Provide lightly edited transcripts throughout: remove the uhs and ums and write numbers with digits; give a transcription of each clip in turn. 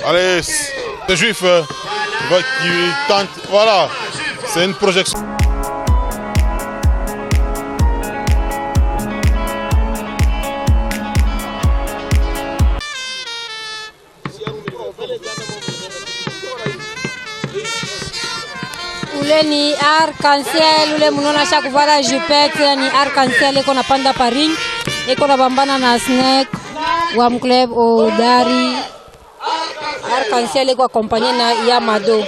Allez, c'est Juif qui tente. Voilà, c'est une projection. Ule ni arc-en-ciel, ule munona shakuvala jupette ni arc-en-ciel eko napanda Paris, eko na bambana na Snack wa mklub Odari. Arc-en-ciel eko accompagné na Yamado.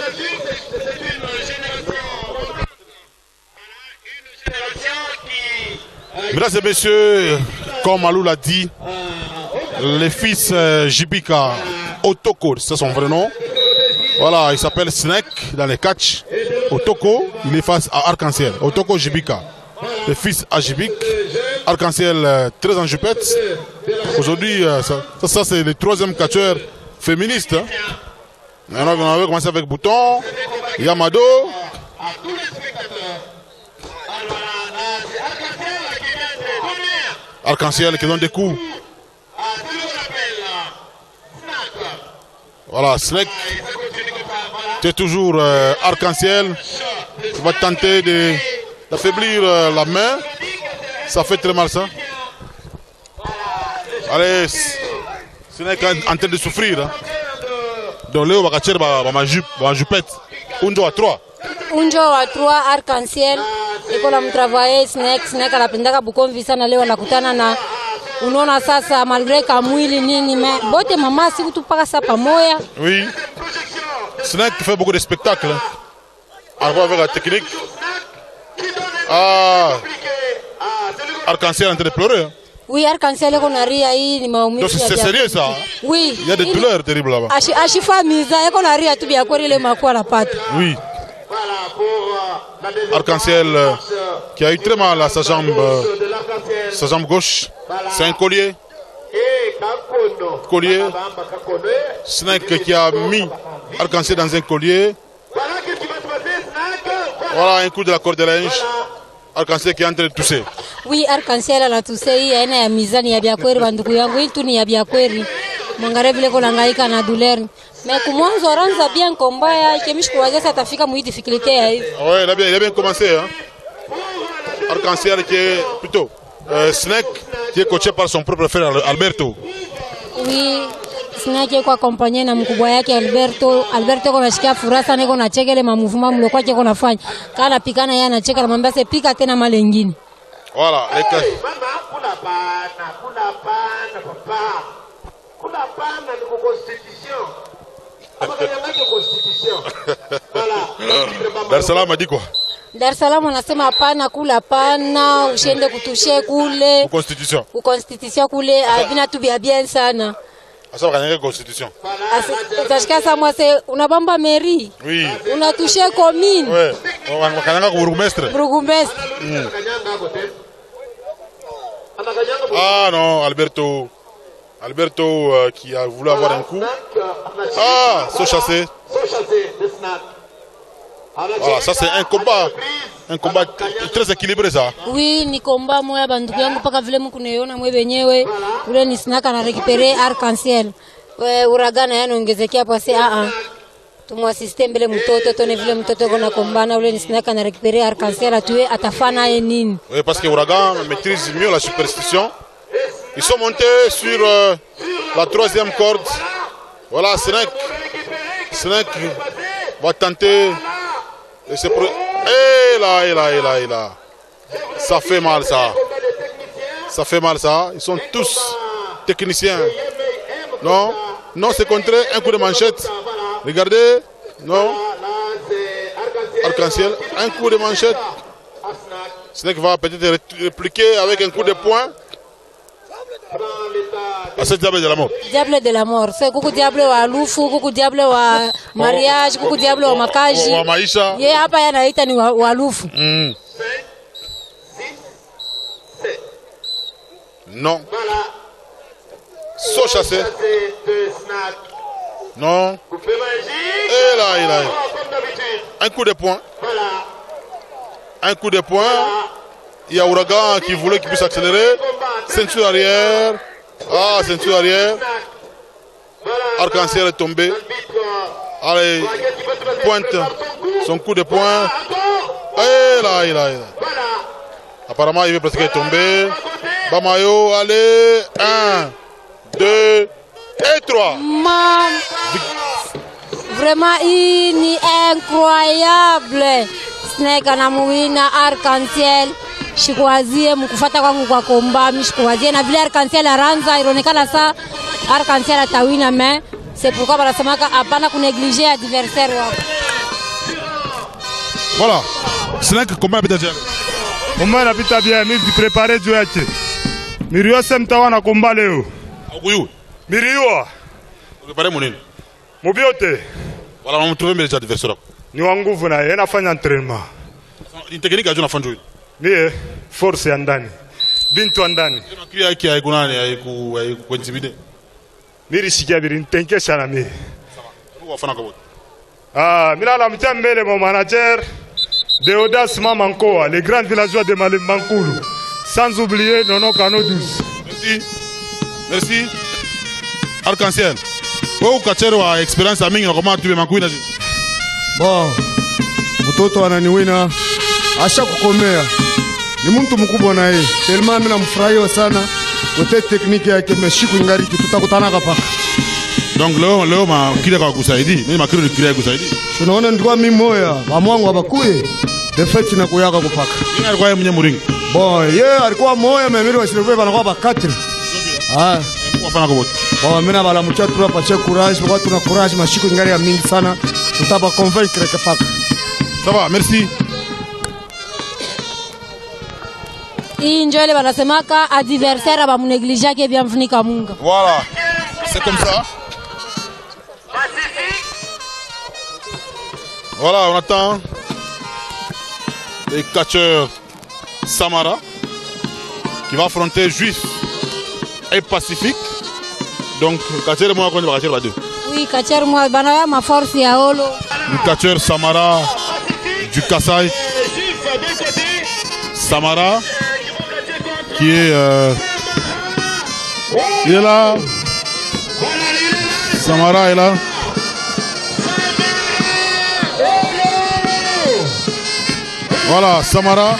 Mesdames et messieurs, comme Alou l'a dit, les fils Jibika Otoko, c'est son vrai nom. Voilà, il s'appelle Snack dans les catchs. Otoko, il est face à Arc-en-ciel. Otoko Jibika, le fils à Jibik. Arc-en-ciel très en jupette. Aujourd'hui, ça c'est le troisième catcheur féministe. On avait commencé avec Bouton, Yamado. Arc-en-ciel qui donne des coups. Voilà, Snack. C'est toujours arc-en-ciel. Il va tenter d'affaiblir la main. Ça fait très mal ça. Allez, Snack est en train de souffrir. Hein. Donc Léo va catcher ma jupette. Unjo à 3. Unjo à 3 arc-en-ciel. Iko na mtravaye Snack anapendaka Bukomvi sana, leo anakutana na unaona sasa malgré kamwili nini bote mama siku tupaka sasa pamoja. Oui. Snack fait beaucoup de spectacles. En rapport avec la technique. Ah. Arc-en-ciel est en train de pleurer. Hein. Oui, arc-en-ciel eko na ria hii ni maumivu. Donc c'est sérieux ça. Oui. Il y a des douleurs terribles là-bas. Ashifa miza eko na ria tu bia kweli ile makwa la pata. Oui. Arc-en-ciel qui a eu très mal à sa jambe gauche. C'est un collier. Snack qui a mis Arc-en-ciel dans un collier. Voilà un coup de la corde de linge. Arc-en-ciel qui est en train de tousser. Oui, arc-en-ciel a toussé. Hii aina ya mizani ya biakweri banduku yangu. Hii tu ni ya biakweri. Mwangalie vile ko langaika na douleur. Mais kumwanzo ranza bien kombaya kemish kuwaza ça tafika mu difficulté ya hivi. Ouais, il a bien commencé hein. Arc-en-ciel qui est plutôt Snack qui est coaché par son propre frère Alberto. Oui, Snack yeko accompagné na mkubwa yake Alberto. Alberto kona shikia furasa neko na chekele mamuvuma mlo kwake kona fanya. Kana pikana yeye anacheka na mwambia se pika tena male nyingine. Voilà, les cas. Kuna pana ni constitution. Dar es Salaam a dit quoi? Dar es Salaam anasema hapana kula pana, ushende kutushe kule. Constitution. Constitution kule vina tu bien sana. Asa wakanyanga constitution. Utashika sa moi c'est unabamba mairie. Oui. Unatushe commune. Ouais. Wakanyanga ku burgomestre. Burgomestre. Ah non, Alberto qui a voulu avoir un coup. Ah, so chassé. Voilà, ça c'est un combat très équilibré ça. Oui, ni combat moya banduku yangu paka vile mkuneona mwe benyewe. Ule ni Snack na récupérer arc-en-ciel. Uragana yanaongezekea hapo sasa tumwasiste mbele mtoto tone vile mtoto kona kombana ule ni Snack na récupérer arc-en-ciel atue atafana yeye nini. Oui, parce que Ouragan maîtrise mieux la superstition. Ils sont montés sur la troisième corde. Voilà, Snack va tenter de se... Et là. Ça fait mal ça. Ça fait mal ça. Ils sont tous techniciens. Non, c'est contré. Un coup de manchette. Regardez. Non. Arc-en-ciel. Un coup de manchette. Snack va peut-être répliquer avec un coup de poing. Ah, c'est diable de la mort. Diable de la mort. C'est kuku diable wa alufu, kuku diable wa mariage, kuku diable wa makaji. Wa maisha. Ye hapa yanaita ni wa alufu. Non. So chassé. Non. Et là. Un coup de poing. Un coup de poing. Il y a Ouragan qui voulait qu'il puisse accélérer. Ceinture arrière. Ah, ceinture arrière. Arc-en-ciel est tombé. Allez, pointe son coup de poing. Et là. Apparemment, il veut presque être tombé. Bamayo, allez. 1, 2 et 3. Vraiment, il est incroyable. Snake anamuwina Arc-en-ciel. Shikwazie mkufata kwangu kwa komba. Mishikwazie na vile Arc-en-ciel aranza. Ironekana sa Arc-en-ciel atawina mais. C'est pourquoi banasemaka hapana kunegliger adversaire wako. Voilà. Snake comment peut dire? Comment napita bien, mimi préparer juu yake. Mirio semtawa na komba leo. Akuyu. Mirio. Préparer mon nini? Mobiote. Voilà, on trouve mes adversaires. Ni wa nguvu na yeye anafanya entraînement. Ni technique ajuna fanjo. Ni force ya ndani. Bintu ya ndani. Kile yake haikunani haikuintimider. Miri sikia biri ntenkesha na mimi. Sawa. Wafana kwa wote. Mila la mtambele mon manager Deodas Mamankoa, les grands villageois de Mankulu. Sans oublier Nono Kano 12. Merci. Arc-en-ciel. Wewe ukachelewa experience ya mingi na kama tu Mankuina. Bon. Mtoto ananiwina. Asha kukomea. Ni mtu mkubwa na yeye. Tellement mimi namfurahia sana. Kote tekniki yake meshiku ingariki tutakutana hapa. Donc leo ma kile kwa kusaidia. Mimi makiro ni kile kusaidia. Tunaona ndikuwa mimi moya. Bamwangu abakuye. Defect na kuyaka kupaka. Yeye alikuwa mwenye muringi. Bon, yeye alikuwa moya memiri wa silve banakuwa ba 4. Wafana kwa wote. Bon, mimi na bala mcha tu hapa che courage, kwa tuna courage mashiku ingari ya mingi sana. Tutaba convaincre kapaka. Ça va, merci. Hii ndio ile wanasemaka adversaire abamunegliger ke bienvenue munga. Voilà. C'est comme ça. Voilà, on attend les catcheurs Samara qui va affronter Juif et Pacifique. Donc, catcheur moi contre catcheur va deux. Oui, catcheur moi banaya ma force ya Olo. Le catcheur Samara du Kassai. Samara qui est il est là. Samara est là. Voilà, Samara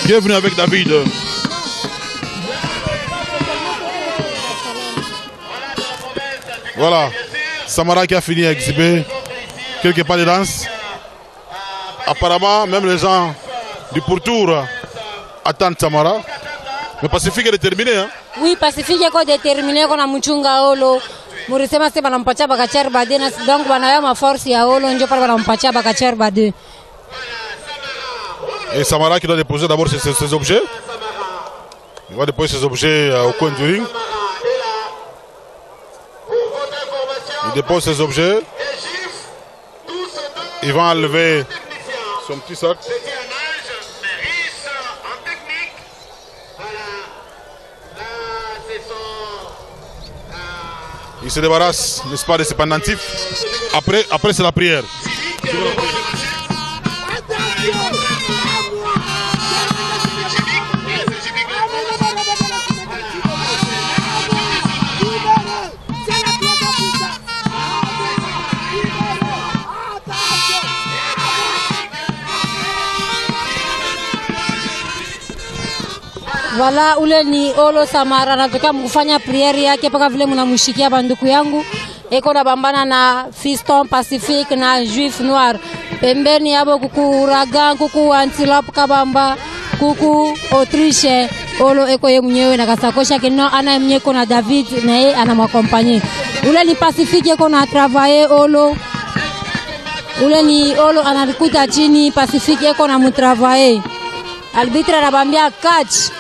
qui est venu avec David. Voilà, Samara qui a fini à exhiber quelques pas de danse. Apparemment, même les gens du pourtour attendent Samara. Mais Pacifique est déterminé. Hein? Oui, Pacifique est déterminé qu'on a mchunga Olo. Murisema se banampatia bakachar bade na donc banaya ma force ya Olo ndio pale banampatia bakachar bade. Et Samara qui doit déposer d'abord ses objets. Il va déposer ses objets au coin du ring. Il dépose ses objets. Il va enlever son petit sac. Il se débarrasse, n'est-ce pas, de ses pendentifs. Après c'est la prière. Wala ule ni Olo Samara nataka mkufanya prayer yake paka vile mnamshikia banduku yangu eko na bambana na Fiston Pacifique na Juif Noir pembeni yabo kuku Uragan kuku Antilope Kabamba kuku Autriche Olo eko ye mwenyewe na kasakosha kino ana mnyeko na David na yeye anamwakompanye ule ni Pacifique eko na travailler Olo ule ni Olo analikuta chini Pacifique eko na mutravailler arbitre anabambia catch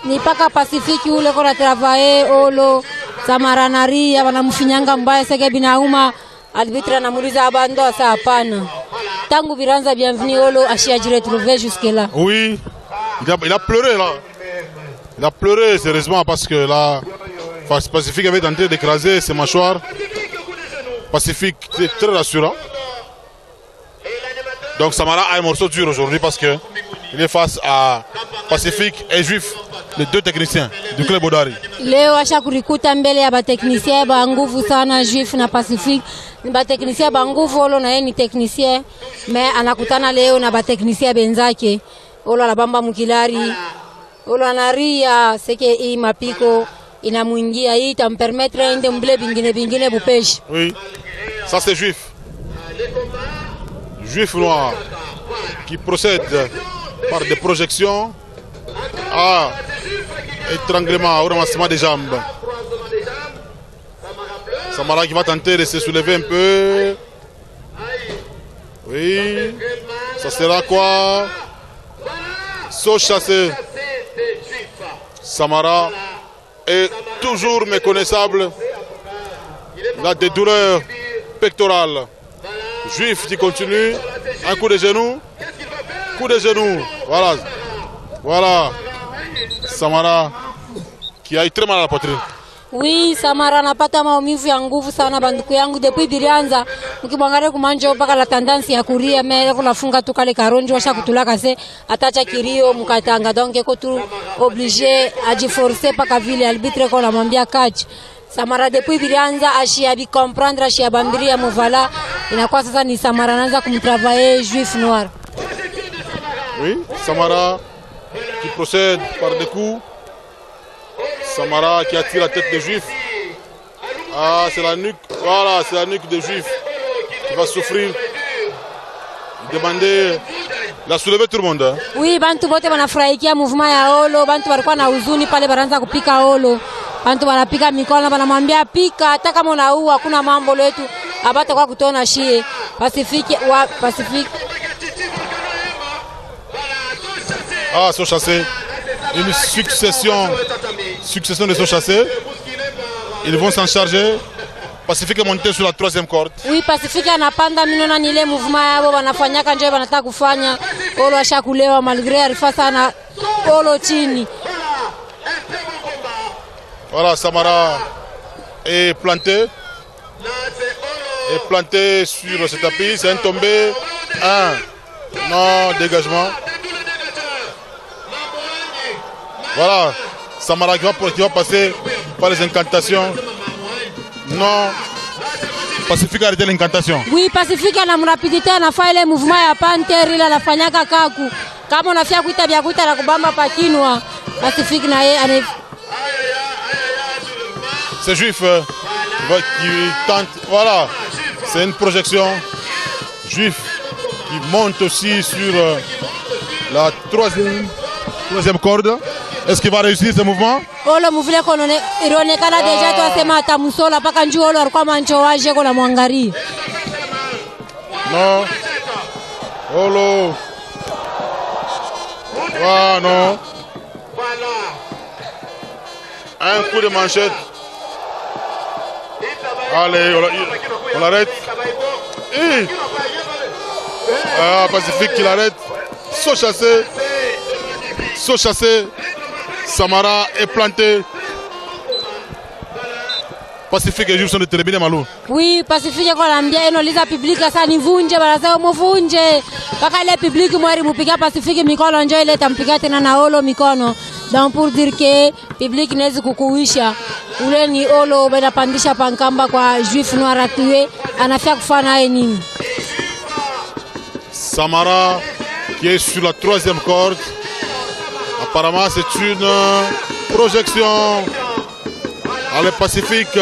ni paka Pacifique ule kona travailler Olo Samara naria wanamfinyanga mbaya seke binauma arbitre anamuuliza abando asa hapana tangu viranza bienvenue Olo ashiaji retrouver jusque là. Oui, il a pleuré là. Il a pleuré sérieusement parce que là Pacifique avait tenté d'écraser ses mâchoires. Pacifique, c'est très rassurant. Donc Samara a un morceau dur aujourd'hui parce que Il est face à Pacifique et Juif, les deux techniciens du club Bodari. Leo asha kurikuta mbele ya bateknisien ba nguvu sana Juif na Pacifique. Ni bateknisien ba nguvu, Olo na yeye ni teknisien, mais anakutana leo na bateknisien benzake. Olo anabamba mukilari. Olo anaria seke hii mapiko inamuingia, hii itampermettre ende mbele bingine bupeshi. Oui, ça c'est Juif. Juif noir qui procède par des projections à étranglement au ramassement des jambes. Samara qui va tenter de se soulever un peu. Oui, ça sera quoi? Saut chassé. Samara est toujours méconnaissable. Il a des douleurs pectorales. Juif qui continue. Un coup de genou. Coup de genou. Voilà. Voilà. Samara qui a eu très mal à la poitrine. Oui, Samara anapata maumivu ya nguvu sana banduku yangu depuis bilianza. Mkibwangalia kumanjo mpaka la tendansi ya kuria mele kunafunga tu kale karonjo washa kutulaka se atacha kirio mkatanga, donc eko tu obligé ajiforcer paka vile arbitre ko namwambia catch. Samara depuis bilianza ashia bi comprendre ashia bambiria muvala, inakuwa sasa ni Samara anaanza kumtravailler Juif noir. Oui, Samara qui procède par des coups. Samara qui attire la tête de Juif. Ah, c'est la nuque. Voilà, c'est la nuque de Juif qui va souffrir. Demander la soulever tout le monde. Hein. Oui, bantu bote banafurahikia mouvement ya Olo, bantu walikuwa na huzuni pale banaanza kupika Olo. Bantu wanapika mikono banamwambia pika hata kama unaua hakuna mambo letu. Abata kwa kutona shie. Pacifique. Ah, saut chassé. Une succession de sauts chassés. Ils vont s'en charger. Pacifique est monté sur la 3e corde. Oui, Pacifique anapanda minona nile mouvement yabo wanafanyaka nje wanataka kufanya. Olo ashakulewa malgré alifa sana Olo chini. Voilà, Samara est planté. Est planté sur ce tapis. C'est un tombé. Non, dégagement. Voilà, Samara qui va passer par les incantations. Non, Pacifique a arrêté l'incantation. Oui, Pacifique ana rapidité anafanya ile mouvement ya Panther ile anafanyaka kaku. Kama unafia kuita vya kuita na kubamba pakinwa. Pacifique na yeye C'est Juif qui tente. Voilà, c'est une projection. Juif qui monte aussi sur la 3e corde. Est-ce qu'il va réussir ce mouvement? Olo muvile kono ironekana deja tu asema atamusola paka njoo Olo alikuwa mancho waje kwa mwangarii. Non. Olo. Ah non. Un coup de manchette. Allez, on l'arrête. Ah, Pacifique qui l'arrête. Saut chassé. Saut chassé. Samara est planté. Pacifique et Juif sont déterminés, Malou. Oui, Pacifique kwa nambia inauliza public sasa nivunje, banasema mvunje. Paka ile public mwari mupiga Pacifique mikono njoo ile tampiga tena na Olo mikono. Donc pour dire que public nezi kukuisha. Ule ni Olo banapandisha pankamba kwa Juif noir atué, anafia kufanya naye nini? Samara qui est sur la 3e corde. Apparemment, c'est une projection. Le Pacifique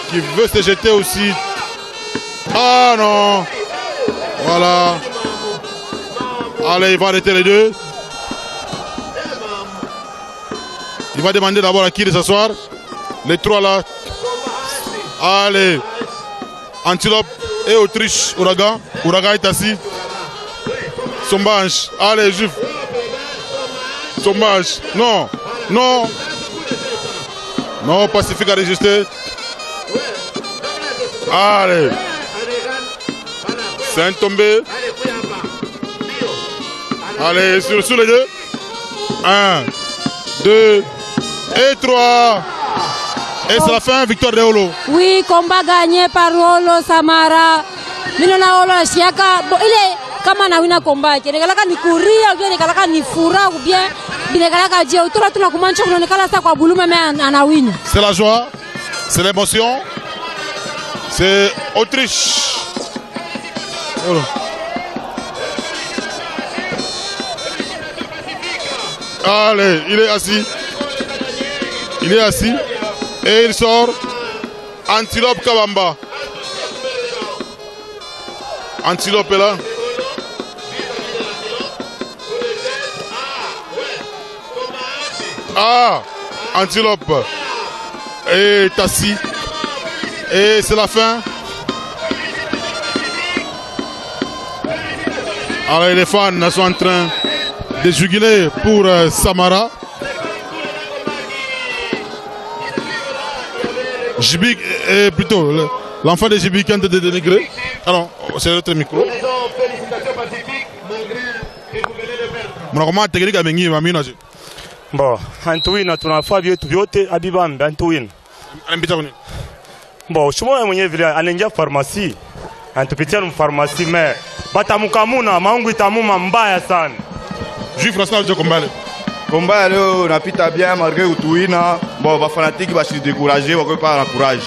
qui veut se jeter aussi. Ah non. Voilà. Allez, il va arrêter les deux. Il va demander d'abord à qui de s'asseoir. Les trois là. Allez. Antilope et Autriche. Ouragan. Ouragan est assis. Sombage. Allez, Juif. Sommage. Non. Non. Non, Pacifique a résisté. Allez. C'est un tombé. Allez, sur les deux. 1, 2 et 3. Et c'est la fin, victoire de Olo. Oui, combat gagné par Olo Samara. Minona Olo Shiaka. Il est kama na wina kombake nekalaka ni kuria ou bien nekalaka ni fura ou bien binekalaka je utola tula kumancho kunonekala sa kwa buluma me anawina. C'est la joie, c'est l'émotion. C'est Autriche. Voilà. Allez, il est assis. Il est assis. Et il sort. Antilope Kabamba. Antilope est là. Ah, Antilope. Et Tassi. Et c'est la fin. Alors les fans sont en train de juguler pour Samara. Jibik, plutôt l'enfant de Jibik est de dénigrer. Alors, c'est notre micro. Félicitations pacifiques, malgré que vous venez de perdre. Mon comment technique avec Ngi Mamina. Bon, Antuina tunafaa vyetu vyote Abibambe Antuina. Anambita kuni. Bon, shimo mwenyewe vile anaingia farmasi. Antupitia mfarmasi me batamukamuna maungu itamuma mbaya sana. Juif Rasta je combale. Combat leo napita bien malgré utuina. Bon, ba fanatique ba se décourager, wako pas na courage.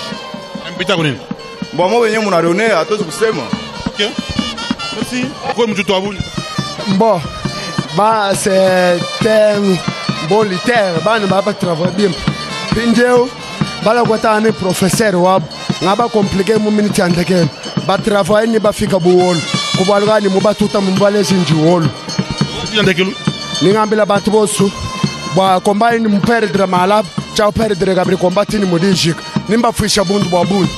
Anambita kuni. Bon, moi wenyewe mnarionea hatozi kusema. OK. Merci. Kwa mtu abuni. Bon, bah c'était bon litaire, bah ne va pas travailler bien. Pindeo, bah la guata ane professeur wab, ngaba compliqué mu minute andeke. Ba travailler ni ba fika buwol. Kubalga ni mu ba tuta mu bale sinji wol. Andekelu. Ni ngambila bantu bosu. Ba combat ni mu perdre malab, ciao perdre gabri combat ni mu dijik. Nimba fuisha bundu ba bundu.